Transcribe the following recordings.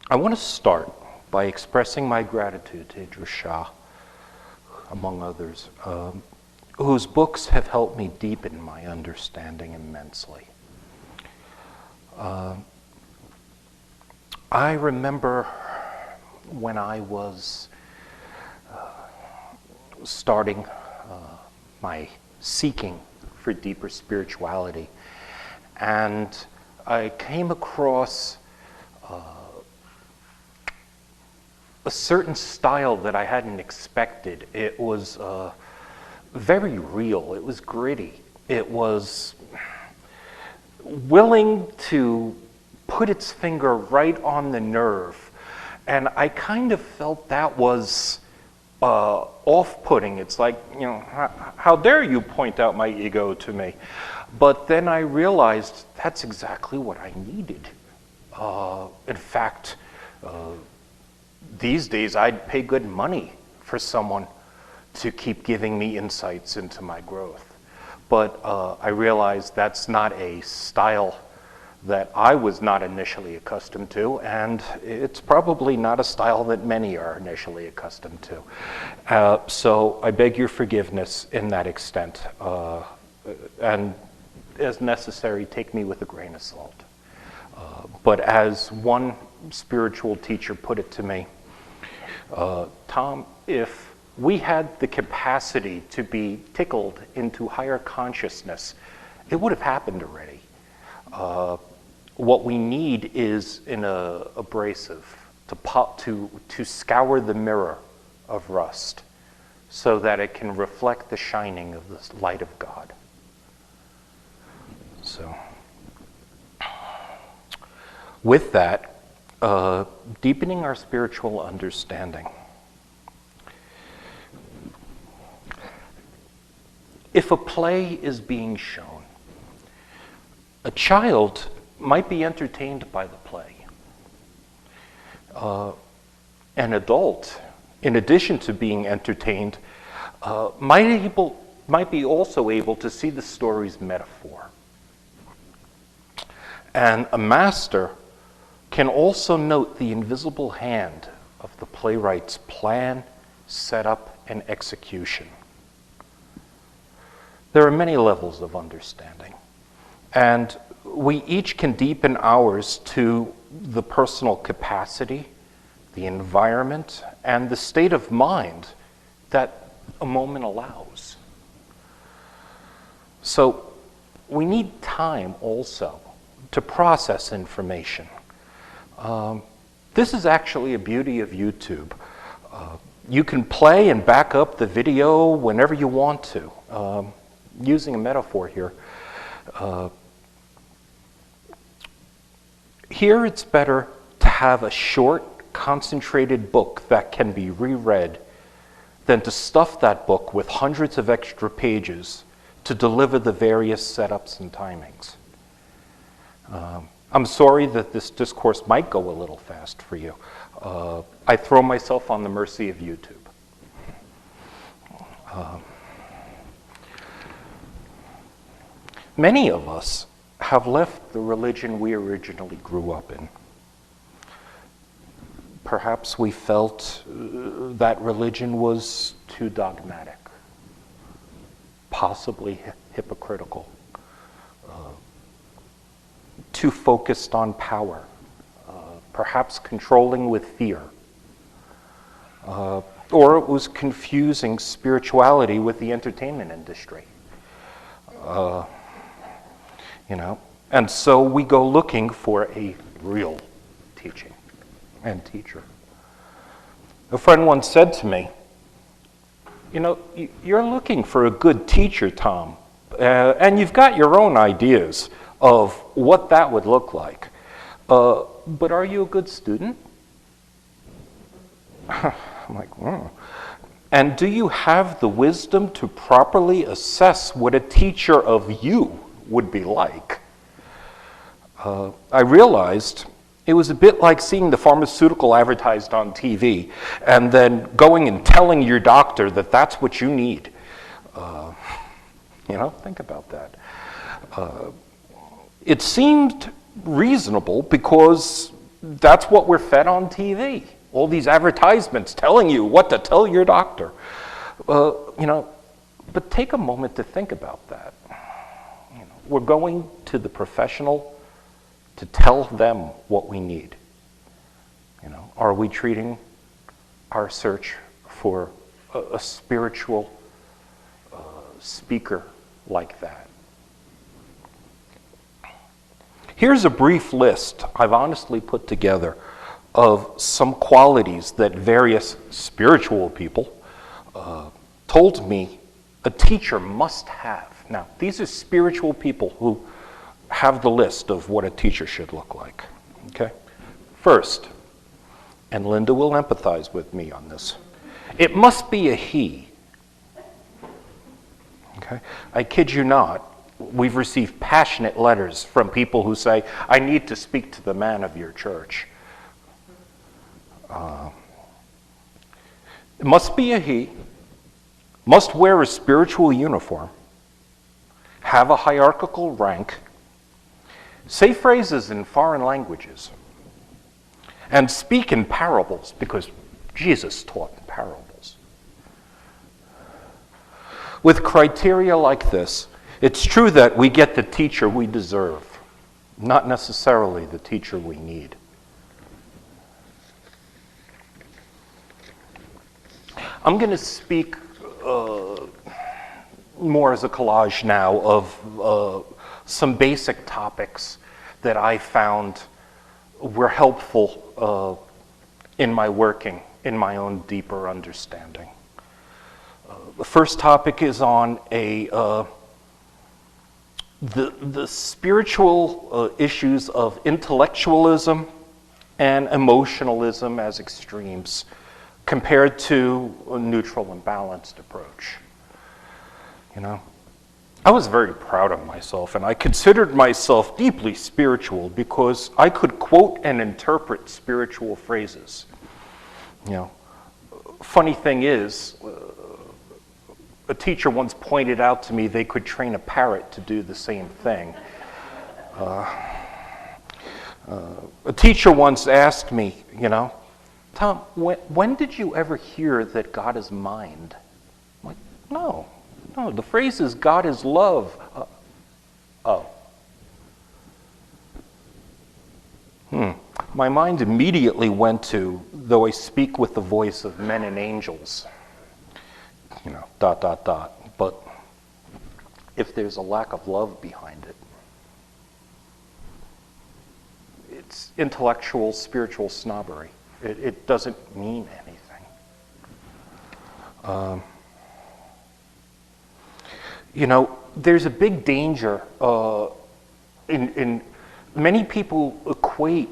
I want to start by expressing my gratitude to Idris Shah, among others, whose books have helped me deepen my understanding immensely. I remember when I was starting my seeking for deeper spirituality, and I came across a certain style that I hadn't expected. It was very real. It was gritty. It was willing to put its finger right on the nerve. And I kind of felt that was off-putting. It's like, how dare you point out my ego to me? But then I realized that's exactly what I needed. In fact, these days I'd pay good money for someone to keep giving me insights into my growth. But I realized that's not a style that I was not initially accustomed to, and it's probably not a style that many are initially accustomed to. So I beg your forgiveness in that extent, and as necessary, take me with a grain of salt. But as one spiritual teacher put it to me, Tom, if we had the capacity to be tickled into higher consciousness, it would have happened already. What we need is an abrasive to scour the mirror of rust so that it can reflect the shining of the light of God. So, with that, deepening our spiritual understanding. If a play is being shown, a child might be entertained by the play. An adult, in addition to being entertained, might be also able to see the story's metaphor. And a master can also note the invisible hand of the playwright's plan, setup, and execution. There are many levels of understanding, and we each can deepen ours to the personal capacity, the environment, and the state of mind that a moment allows. So we need time also to process information. This is actually a beauty of YouTube. You can play and back up the video whenever you want to. Using a metaphor here, here it's better to have a short, concentrated book that can be reread than to stuff that book with hundreds of extra pages to deliver the various setups and timings. I'm sorry that this discourse might go a little fast for you. I throw myself on the mercy of YouTube. Many of us have left the religion we originally grew up in. Perhaps we felt that religion was too dogmatic, possibly hypocritical, too focused on power, perhaps controlling with fear, or it was confusing spirituality with the entertainment industry. And so we go looking for a real teaching and teacher. A friend once said to me, you're looking for a good teacher, Tom, and you've got your own ideas of what that would look like. But are you a good student? I'm like, And do you have the wisdom to properly assess what a teacher of you would be like? I realized it was a bit like seeing the pharmaceutical advertised on TV and then going and telling your doctor that that's what you need. Think about that. It seemed reasonable because That's what we're fed on TV. All these advertisements telling you what to tell your doctor. But take a moment to think about that. We're going to the professional to tell them what we need. Are we treating our search for a spiritual speaker like that? Here's a brief list I've honestly put together of some qualities that various spiritual people told me a teacher must have. Now, these are spiritual people who have the list of what a teacher should look like. Okay? First, and Linda will empathize with me on this, it must be a he. Okay? I kid you not, we've received passionate letters from people who say, I need to speak to the man of your church. It must be a he, must wear a spiritual uniform, have a hierarchical rank, say phrases in foreign languages, and speak in parables, because Jesus taught in parables. With criteria like this, it's true that we get the teacher we deserve, not necessarily the teacher we need. I'm going to speak more as a collage now of some basic topics that I found were helpful in my working, in my own deeper understanding. The first topic is on the spiritual issues of intellectualism and emotionalism as extremes compared to a neutral and balanced approach. I was very proud of myself, and I considered myself deeply spiritual because I could quote and interpret spiritual phrases. Funny thing is, a teacher once pointed out to me they could train a parrot to do the same thing. A teacher once asked me, Tom, when did you ever hear that God is mind? I'm like, no, the phrase is God is love. My mind immediately went to, though I speak with the voice of men and angels, ... But if there's a lack of love behind it, it's intellectual, spiritual snobbery. It doesn't mean anything. There's a big danger in many people equate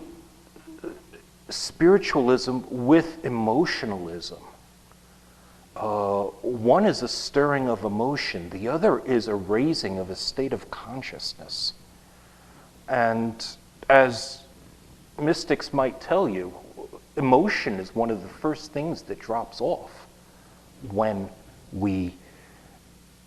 spiritualism with emotionalism. One is a stirring of emotion. The other is a raising of a state of consciousness. And as mystics might tell you, emotion is one of the first things that drops off when we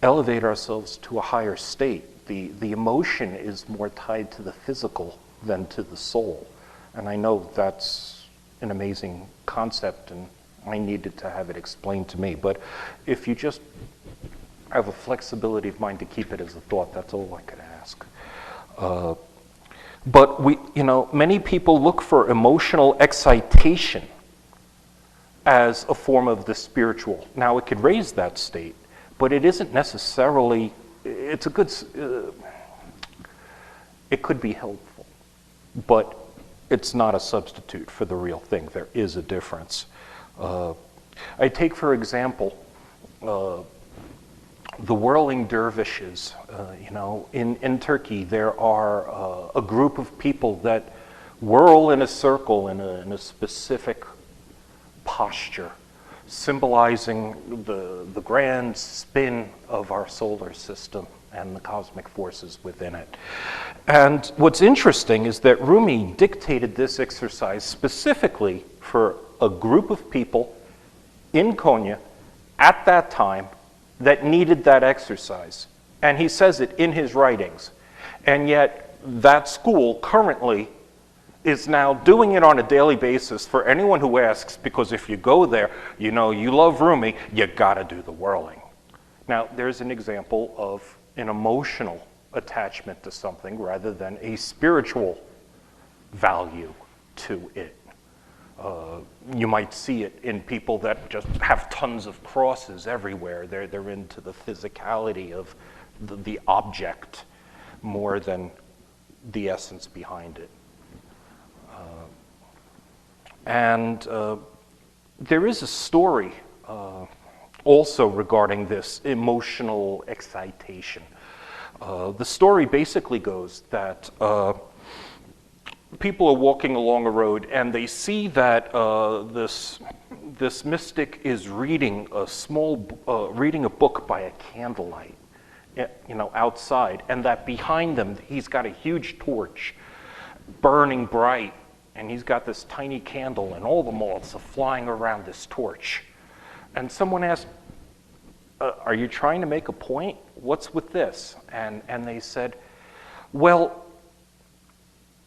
elevate ourselves to a higher state. The emotion is more tied to the physical than to the soul. And I know that's an amazing concept, and I needed to have it explained to me. But if you just have a flexibility of mind to keep it as a thought, that's all I could ask. But many people look for emotional excitation as a form of the spiritual. Now, it could raise that state, but it isn't necessarily, it's a good, it could be helpful, but it's not a substitute for the real thing. There is a difference. I take, for example, the whirling dervishes. In Turkey, there are a group of people that whirl in a circle in a specific posture, symbolizing the grand spin of our solar system and the cosmic forces within it. And what's interesting is that Rumi dictated this exercise specifically for a group of people in Konya at that time that needed that exercise. And he says it in his writings. And yet that school currently is now doing it on a daily basis for anyone who asks, because if you go there, you know, you love Rumi, you gotta do the whirling. Now, there's an example of an emotional attachment to something rather than a spiritual value to it. You might see it in people that just have tons of crosses everywhere. They're into the physicality of the object more than the essence behind it. And there is a story also regarding this emotional excitation. The story basically goes that people are walking along a road and they see that this mystic is reading reading a book by a candlelight, you know, outside, and that behind them he's got a huge torch burning bright, and he's got this tiny candle, and all the moths are flying around this torch. And someone asked, are you trying to make a point? What's with this? And they said, well,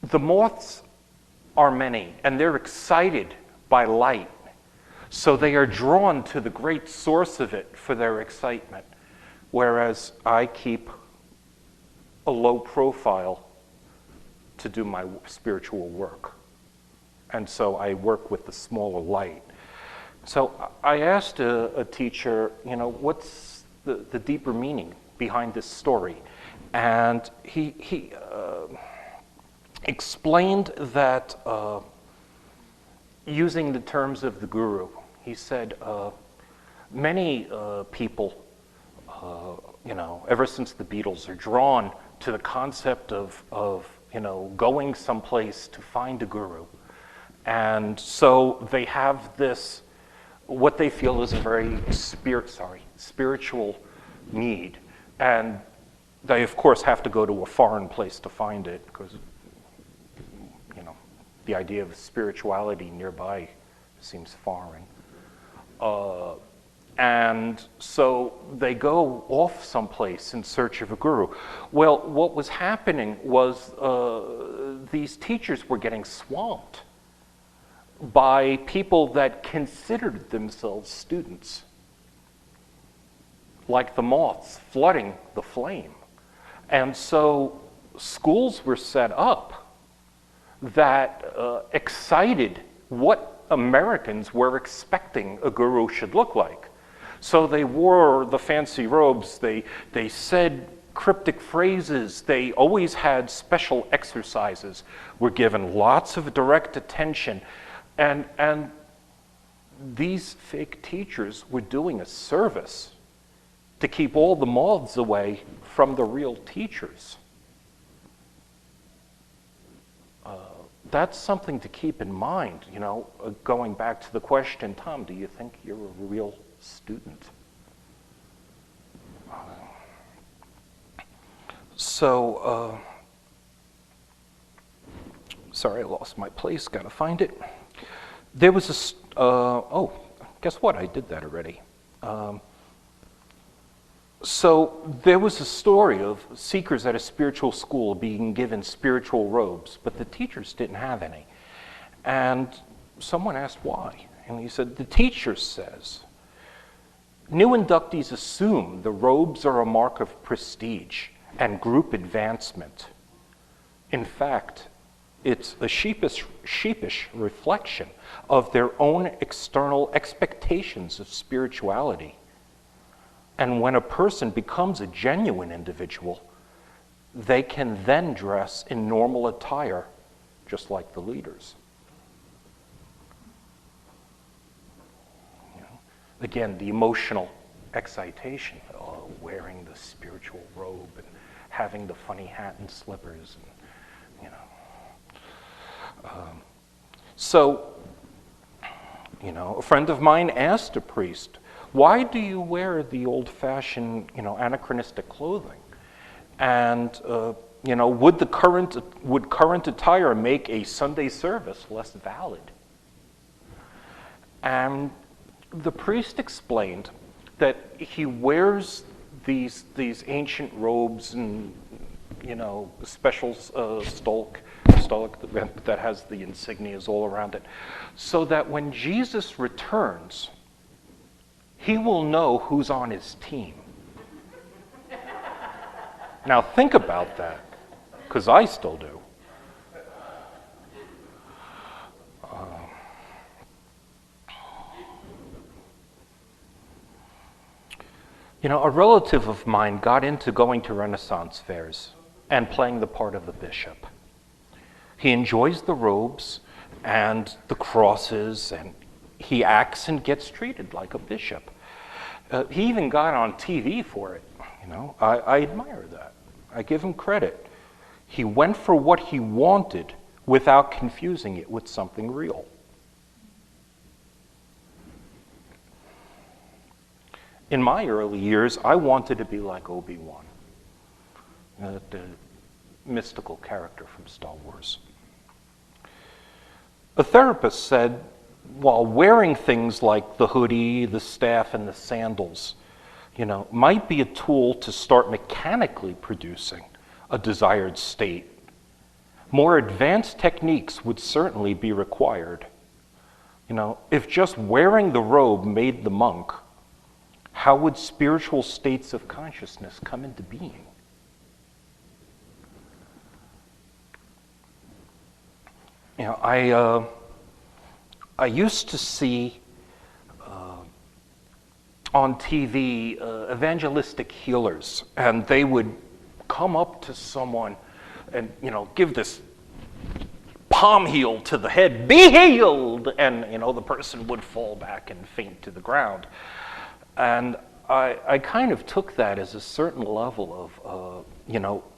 the moths are many, and they're excited by light. So they are drawn to the great source of it for their excitement, whereas I keep a low profile to do my spiritual work. And so I work with the smaller light. So I asked a teacher, you know, what's the deeper meaning behind this story? And he explained that using the terms of the guru, he said, many people, you know, ever since the Beatles, are drawn to the concept of you know, going someplace to find a guru. And so they have this, what they feel is a very spiritual need. And they, of course, have to go to a foreign place to find it, because, you know, the idea of spirituality nearby seems foreign. And so they go off someplace in search of a guru. Well, what was happening was these teachers were getting swamped by people that considered themselves students, like the moths flooding the flame. And so schools were set up that excited what Americans were expecting a guru should look like. So they wore the fancy robes, they said cryptic phrases, they always had special exercises, were given lots of direct attention. And these fake teachers were doing a service to keep all the moths away from the real teachers. That's something to keep in mind, you know, going back to the question, Tom, do you think you're a real student? Sorry, I lost my place, gotta find it. There was a, oh, guess what, I did that already. So there was a story of seekers at a spiritual school being given spiritual robes, but the teachers didn't have any. And someone asked why, and he said, the teacher says, new inductees assume the robes are a mark of prestige and group advancement. In fact, it's a sheepish reflection of their own external expectations of spirituality. And when a person becomes a genuine individual, they can then dress in normal attire, just like the leaders. You know? Again, the emotional excitation, wearing the spiritual robe and having the funny hat and slippers, and, you know. So, you know, a friend of mine asked a priest, why do you wear the old-fashioned, you know, anachronistic clothing? And, you know, would current attire make a Sunday service less valid? And the priest explained that he wears these ancient robes and special stolk that has the insignias all around it, so that when Jesus returns, he will know who's on his team. Now think about that, because I still do. A relative of mine got into going to Renaissance fairs and playing the part of the bishop. He enjoys the robes and the crosses, and he acts and gets treated like a bishop. He even got on TV for it. I admire that. I give him credit. He went for what he wanted without confusing it with something real. In my early years, I wanted to be like Obi-Wan, the mystical character from Star Wars. A therapist said, while wearing things like the hoodie, the staff, and the sandals, might be a tool to start mechanically producing a desired state, more advanced techniques would certainly be required. If just wearing the robe made the monk, how would spiritual states of consciousness come into being? I used to see on TV evangelistic healers, and they would come up to someone and give this palm heel to the head, "Be healed," and the person would fall back and faint to the ground. And I kind of took that as a certain level of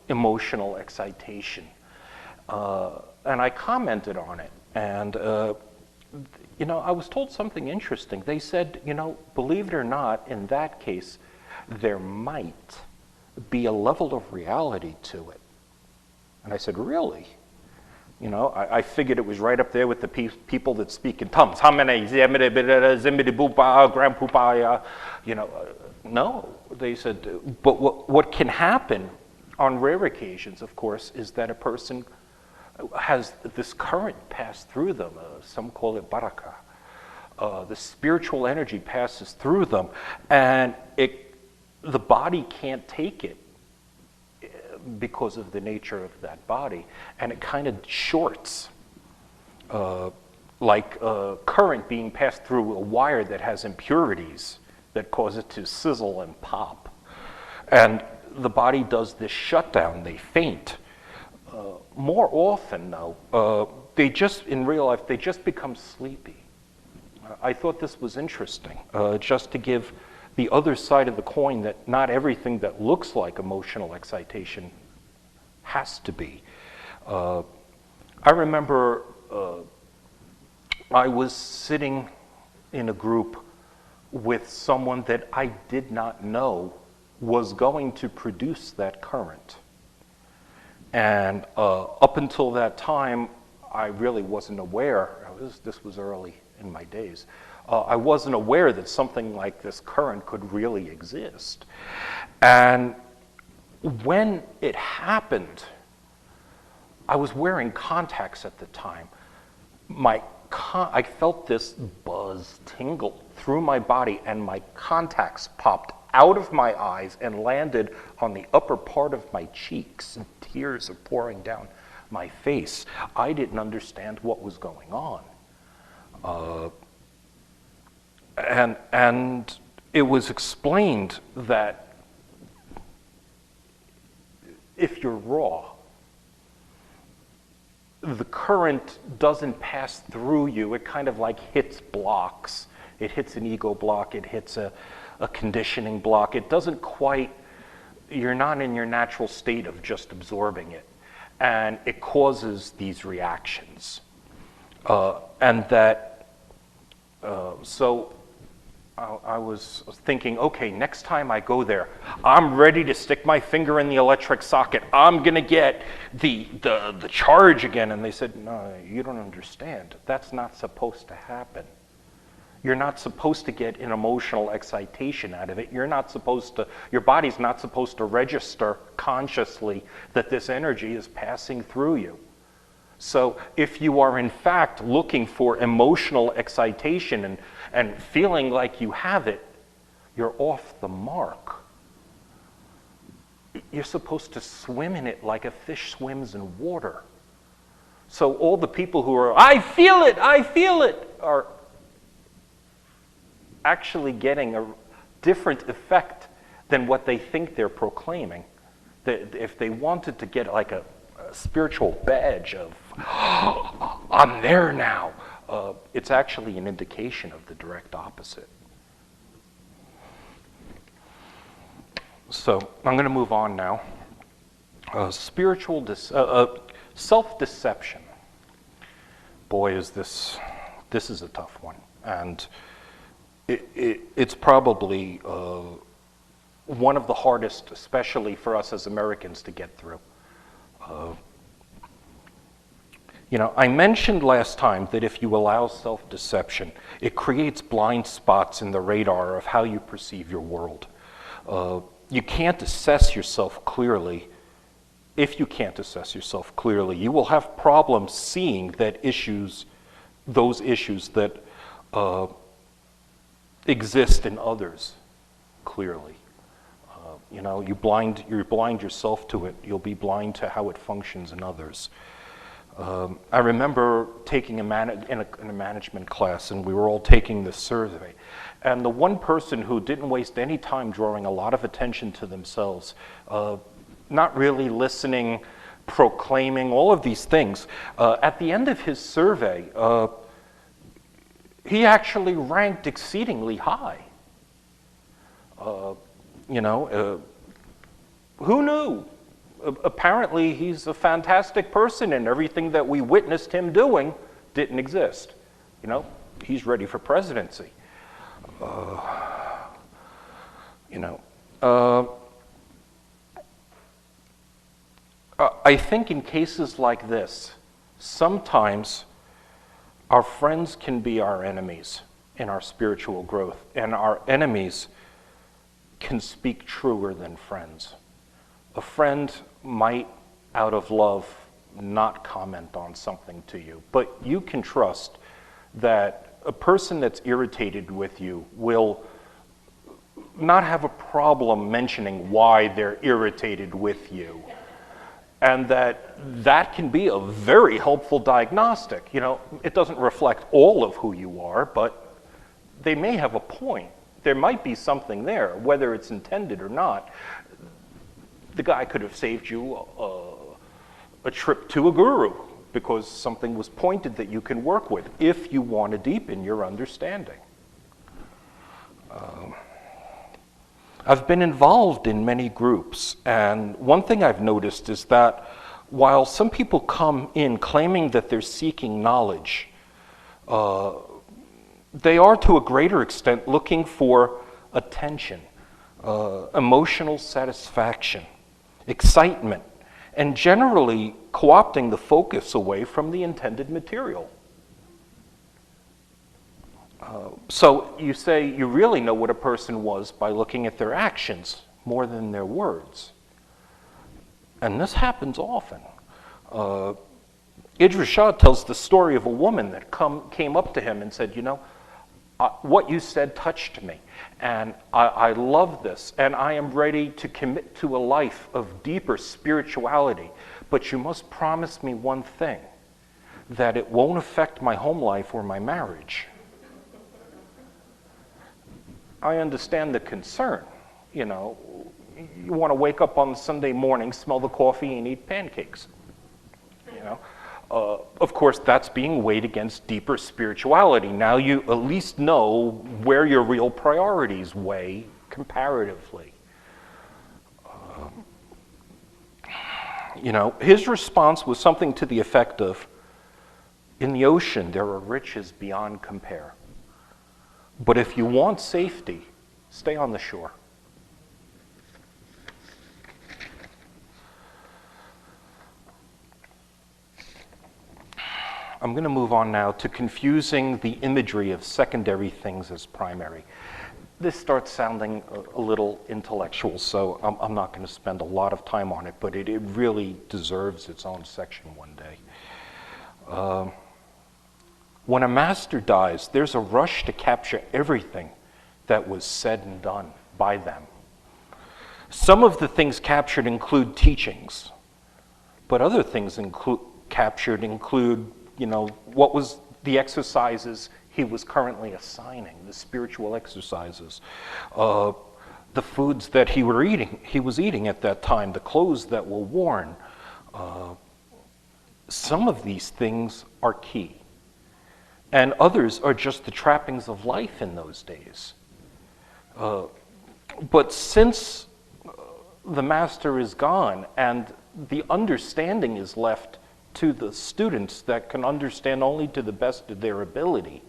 emotional excitation, and I commented on it. And I was told something interesting. They said, believe it or not, in that case, there might be a level of reality to it. And I said, really? I figured it was right up there with the people that speak in tongues. No, they said, but what can happen on rare occasions, of course, is that a person has this current pass through them. Some call it baraka. The spiritual energy passes through them, and the body can't take it because of the nature of that body, and it kind of shorts, like a current being passed through a wire that has impurities that cause it to sizzle and pop. And the body does this shutdown, they faint. More often, though, in real life, they just become sleepy. I thought this was interesting, just to give the other side of the coin that not everything that looks like emotional excitation has to be. I remember I was sitting in a group with someone that I did not know was going to produce that current. And up until that time, I really wasn't aware. This was early in my days. I wasn't aware that something like this current could really exist. And when it happened, I was wearing contacts at the time. I felt this buzz tingle through my body, and my contacts popped out of my eyes and landed on the upper part of my cheeks, and tears are pouring down my face. I didn't understand what was going on. And it was explained that if you're raw, the current doesn't pass through you. It kind of like hits blocks. It hits an ego block. It hits a conditioning block. It doesn't quite, you're not in your natural state of just absorbing it. And it causes these reactions. So I was thinking, okay, next time I go there, I'm ready to stick my finger in the electric socket. I'm going to get the charge again. And they said, no, you don't understand. That's not supposed to happen. You're not supposed to get an emotional excitation out of it. You're not supposed to, your body's not supposed to register consciously that this energy is passing through you. So if you are in fact looking for emotional excitation and feeling like you have it, you're off the mark. You're supposed to swim in it like a fish swims in water. So all the people who are, I feel it, are actually getting a different effect than what they think they're proclaiming. That if they wanted to get like a spiritual badge of, oh, I'm there now, it's actually an indication of the direct opposite. So I'm going to move on now. Self-deception. Boy, this is a tough one. And it's probably one of the hardest, especially for us as Americans, to get through. I mentioned last time that if you allow self-deception, it creates blind spots in the radar of how you perceive your world. You can't assess yourself clearly. If you can't assess yourself clearly, you will have problems seeing those issues that exist in others clearly. You blind yourself to it. You'll be blind to how it functions in others. I remember taking in a management class, and we were all taking this survey. And the one person who didn't waste any time drawing a lot of attention to themselves, not really listening, proclaiming, all of these things, at the end of his survey, he actually ranked exceedingly high. Who knew? Apparently, he's a fantastic person, and everything that we witnessed him doing didn't exist. He's ready for presidency. I think in cases like this, sometimes our friends can be our enemies in our spiritual growth, and our enemies can speak truer than friends. A friend might, out of love, not comment on something to you, but you can trust that a person that's irritated with you will not have a problem mentioning why they're irritated with you. And that can be a very helpful diagnostic. It doesn't reflect all of who you are, but they may have a point. There might be something there, whether it's intended or not. The guy could have saved you a trip to a guru because something was pointed that you can work with if you want to deepen your understanding. I've been involved in many groups, and one thing I've noticed is that while some people come in claiming that they're seeking knowledge, they are to a greater extent looking for attention, emotional satisfaction, excitement, and generally co-opting the focus away from the intended material. So you say you really know what a person was by looking at their actions more than their words. And this happens often. Idris Shah tells the story of a woman that came up to him and said, what you said touched me, and I love this, and I am ready to commit to a life of deeper spirituality, but you must promise me one thing, that it won't affect my home life or my marriage. I understand the concern. You want to wake up on Sunday morning, smell the coffee, and eat pancakes. Of course, that's being weighed against deeper spirituality. Now you at least know where your real priorities weigh comparatively. His response was something to the effect of, in the ocean, there are riches beyond compare. But if you want safety, stay on the shore. I'm going to move on now to confusing the imagery of secondary things as primary. This starts sounding a little intellectual, so I'm not going to spend a lot of time on it, but it really deserves its own section one day. When a master dies, there's a rush to capture everything that was said and done by them. Some of the things captured include teachings, but other things captured include, what was the exercises he was currently assigning, the spiritual exercises, the foods that he was eating at that time, the clothes that were worn. Some of these things are key, and others are just the trappings of life in those days. But since the master is gone and the understanding is left to the students that can understand only to the best of their ability,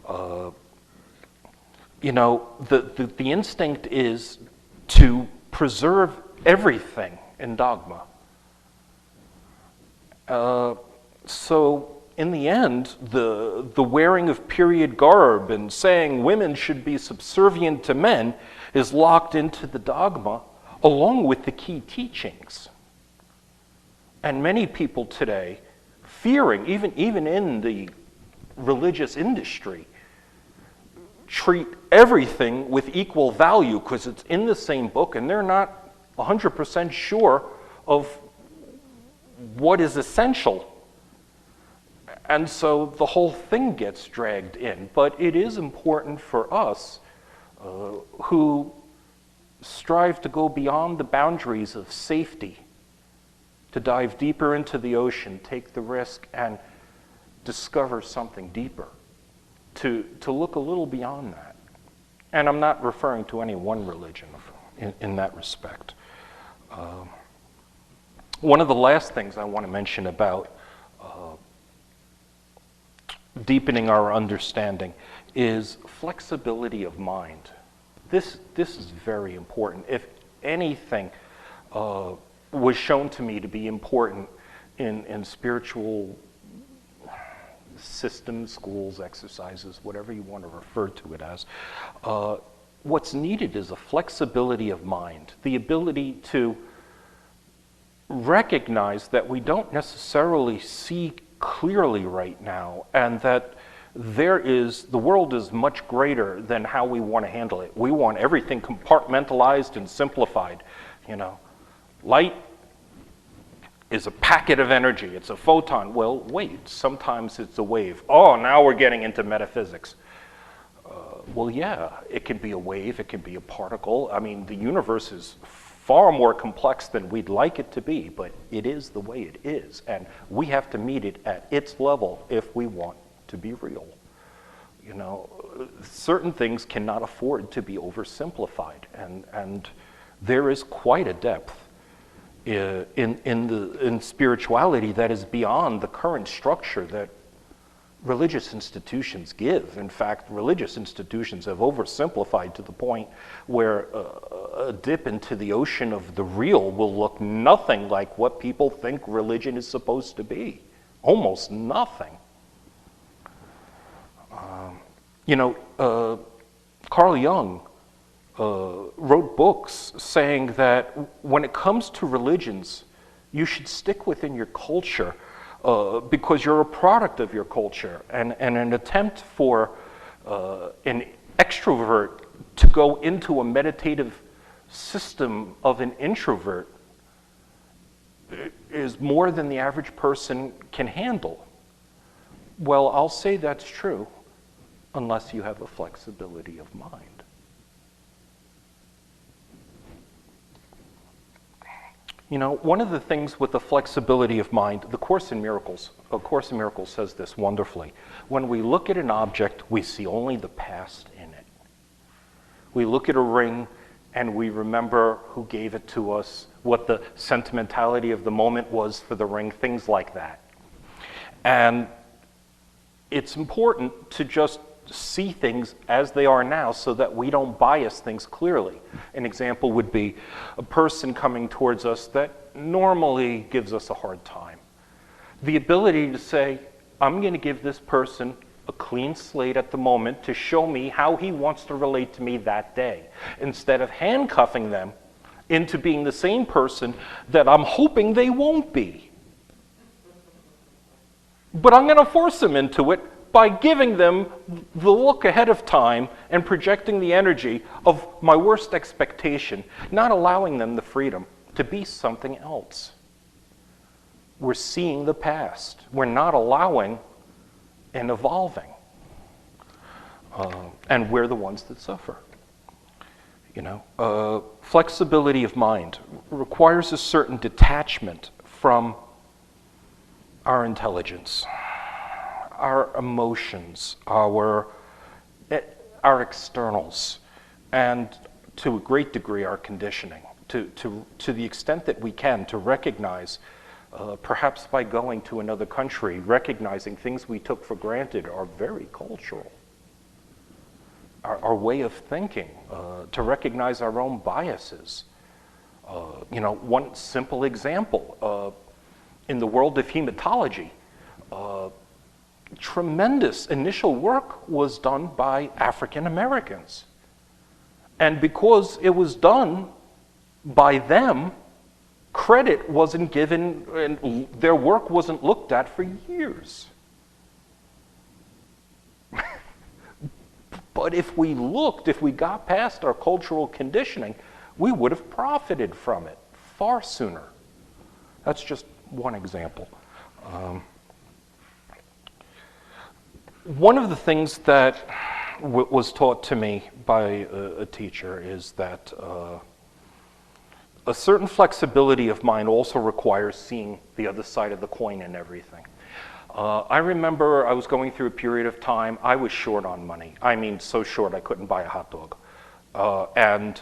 the instinct is to preserve everything in dogma. So in the end, the wearing of period garb and saying women should be subservient to men is locked into the dogma along with the key teachings. And many people today, fearing, even in the religious industry, treat everything with equal value because it's in the same book and they're not 100% sure of what is essential. And so the whole thing gets dragged in. But it is important for us who strive to go beyond the boundaries of safety, to dive deeper into the ocean, take the risk, and discover something deeper, to look a little beyond that. And I'm not referring to any one religion in that respect. One of the last things I want to mention about deepening our understanding is flexibility of mind. This is very important. If anything was shown to me to be important in spiritual systems, schools, exercises, whatever you want to refer to it as, what's needed is a flexibility of mind, the ability to recognize that we don't necessarily see clearly right now, and that the world is much greater than how we want to handle it. We want everything compartmentalized and simplified. Light is a packet of energy, it's a photon. Well, wait, sometimes it's a wave. Oh, now we're getting into metaphysics. Well, yeah, it can be a wave, it can be a particle. I mean, the universe is far more complex than we'd like it to be, but it is the way it is, and we have to meet it at its level if we want to be real. Certain things cannot afford to be oversimplified, and there is quite a depth in spirituality that is beyond the current structure that religious institutions give. In fact, religious institutions have oversimplified to the point where a dip into the ocean of the real will look nothing like what people think religion is supposed to be. Almost nothing. Carl Jung wrote books saying that when it comes to religions, you should stick within your culture because you're a product of your culture, and an attempt for an extrovert to go into a meditative system of an introvert is more than the average person can handle. Well, I'll say that's true unless you have a flexibility of mind. One of the things with the flexibility of mind, A Course in Miracles says this wonderfully. When we look at an object, we see only the past in it. We look at a ring and we remember who gave it to us, what the sentimentality of the moment was for the ring, things like that. And it's important to just see things as they are now so that we don't bias things clearly. An example would be a person coming towards us that normally gives us a hard time. The ability to say, I'm going to give this person a clean slate at the moment to show me how he wants to relate to me that day, instead of handcuffing them into being the same person that I'm hoping they won't be. But I'm going to force them into it by giving them the look ahead of time and projecting the energy of my worst expectation, not allowing them the freedom to be something else. We're seeing the past. We're not allowing and evolving. And we're the ones that suffer. Flexibility of mind requires a certain detachment from our intelligence, our emotions, our externals, and to a great degree our conditioning, to the extent that we can, to recognize, perhaps by going to another country, recognizing things we took for granted are very cultural. Our way of thinking, to recognize our own biases. One simple example, in the world of hematology, tremendous initial work was done by African Americans. And because it was done by them, credit wasn't given, and their work wasn't looked at for years. But if we got past our cultural conditioning, we would have profited from it far sooner. That's just one example. One of the things that was taught to me by a teacher is that a certain flexibility of mind also requires seeing the other side of the coin and everything. I remember I was going through a period of time, I was short on money. I mean, so short I couldn't buy a hot dog. And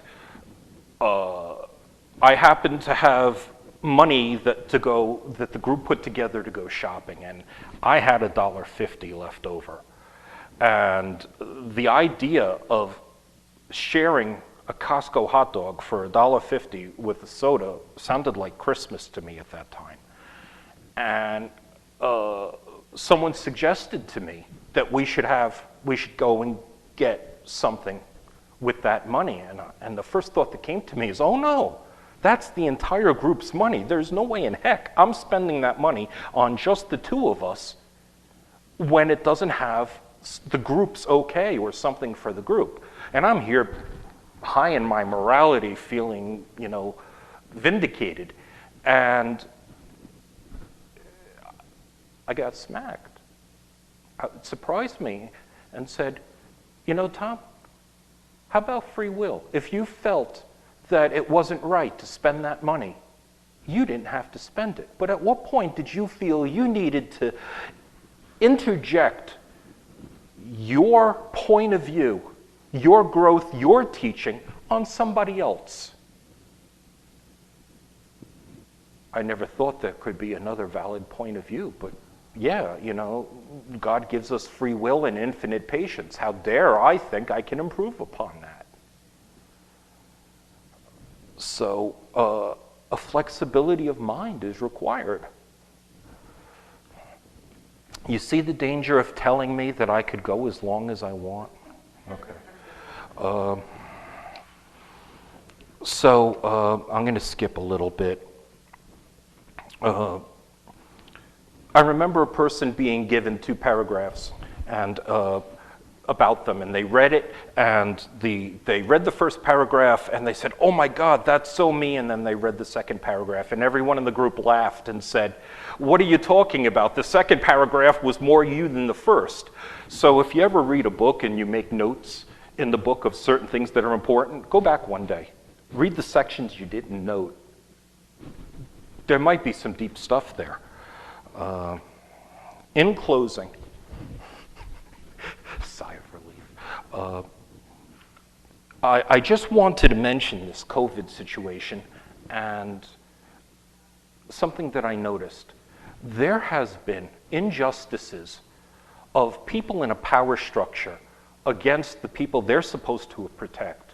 I happened to have money that the group put together to go shopping, and I had $1.50 left over. And the idea of sharing a Costco hot dog for $1.50 with a soda sounded like Christmas to me at that time. And someone suggested to me that we should go and get something with that money. And the first thought that came to me is, oh no, that's the entire group's money. There's no way in heck I'm spending that money on just the two of us when it doesn't have the group's okay or something for the group. And I'm here high in my morality, feeling, vindicated. And I got smacked. It surprised me and said, Tom, how about free will? If you felt that it wasn't right to spend that money, you didn't have to spend it. But at what point did you feel you needed to interject your point of view, your growth, your teaching on somebody else? I never thought there could be another valid point of view, but yeah, God gives us free will and infinite patience. How dare I think I can improve upon that? So a flexibility of mind is required. You see the danger of telling me that I could go as long as I want? Okay. So I'm going to skip a little bit. I remember a person being given 2 paragraphs and about them, and they read it, and they read the first paragraph, and they said, "Oh my God, that's so me," and then they read the second paragraph, and everyone in the group laughed and said, "What are you talking about? The second paragraph was more you than the first." So if you ever read a book and you make notes in the book of certain things that are important, go back one day. Read the sections you didn't note. There might be some deep stuff there. In closing, sigh of relief. I just wanted to mention this COVID situation and something that I noticed. There has been injustices of people in a power structure against the people they're supposed to protect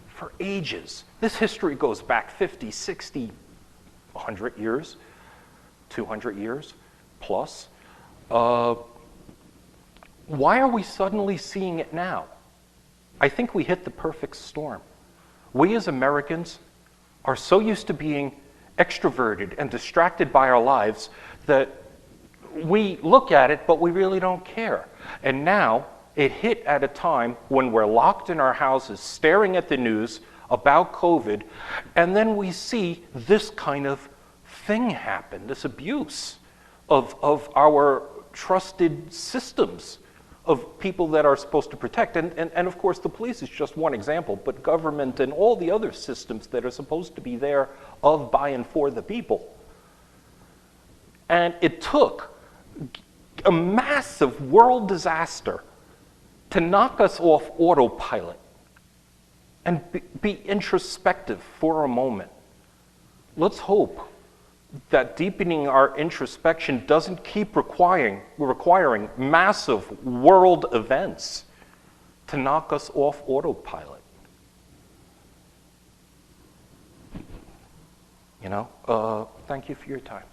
for ages. This history goes back 50, 60, 100 years, 200 years plus. Why are we suddenly seeing it now? I think we hit the perfect storm. We as Americans are so used to being extroverted and distracted by our lives that we look at it, but we really don't care. And now it hit at a time when we're locked in our houses staring at the news about COVID, and then we see this kind of thing happen, this abuse of our trusted systems of people that are supposed to protect. And of course, the police is just one example, but government and all the other systems that are supposed to be there of, by, and for the people. And it took a massive world disaster to knock us off autopilot and be introspective for a moment. Let's hope that deepening our introspection doesn't keep requiring massive world events to knock us off autopilot. Thank you for your time.